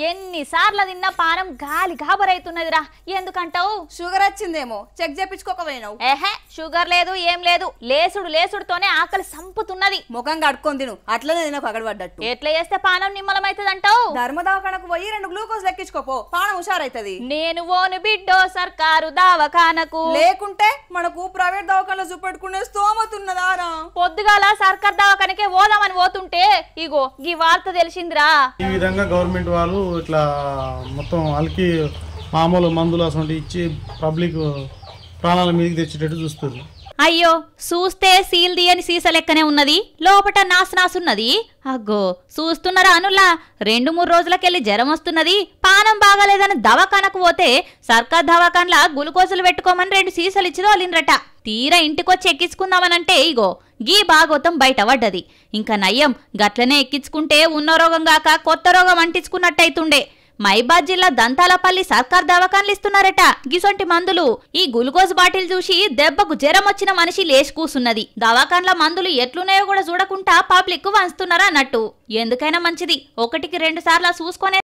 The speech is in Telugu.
ఎన్నిసార్లు తిన్నా పానం గాలి గాబరైతున్నదిరా. ఎందుకంటావు? షుగర్ వచ్చిందేమో చెక్ చేపించుకోకపోయినావు. ఏహే షుగర్ లేదు ఏం లేదు, లేసుడుతోనే ఆకలి సంపుతున్నది. ముఖం కడుక్కొని తిను, అట్లనే నాకు అగడబడ్డట్టు. ఎట్లా చేస్తే పానం నిమ్మలమైతుంది అంటావు? ధర్మ దవాఖానకు పోయి 2 గ్లూకోజ్ లెక్కించుకోపో, పానం హుషారైతది. నేను ఓను బిడ్డో సర్కారు దవాఖానకు, లేకుంటే మనకు ప్రైవేట్ దవాఖానలో చూపెట్టుకునే స్తోమతున్నదారా. పొద్దుగాల సర్కార్ దవాఖానకే పోదామని పోతుంటే ఇగో ఈ వార్త తెలిసిందిరా. ఈ విధంగా గవర్నమెంట్ వాళ్ళు ఇట్లా మొత్తం వాళ్ళకి మామూలు మందులు అసలు ఇచ్చి పబ్లిక్ ప్రాణాల మీదకి తెచ్చేటట్టు చూస్తారు. అయ్యో చూస్తే సీల్ దియని సీస లెక్కనే ఉన్నది, లోపట నాసున్నది. అగ్గో చూస్తున్నారా అనుల్లా, 2-3 రోజులకెళ్ళి జ్వరం వస్తున్నది, పానం బాగాలేదని దవాఖానకు పోతే సర్కార్ దవాఖాన్లా గులుకోజులు పెట్టుకోమని 2 సీసలు ఇచ్చి తోలిండ్రట. తీరా ఇంటికొచ్చి ఎక్కించుకుందామనంటే ఇగో గీ బాగోతం బయట పడ్డది. ఇంకా నయ్యం గట్లనే ఎక్కించుకుంటే ఉన్న రోగం గాక కొత్త రోగం అంటించుకున్నట్టయితుండే. మైబాద్ జిల్లా దంతాలపల్లి సర్కార్ దవాఖాన్లు ఇస్తున్నారట గిసొంటి మందులు. ఈ గ్లూకోజ్ బాటిల్ చూసి దెబ్బకు జ్వరం వచ్చిన మనిషి లేచి కూసున్నది. దవాఖాన్ల మందులు ఎట్లున్నాయో కూడా చూడకుండా పబ్లిక్ వంచుతున్నారా అన్నట్టు. ఎందుకైనా మంచిది 1కి 2 సార్లు చూసుకొనే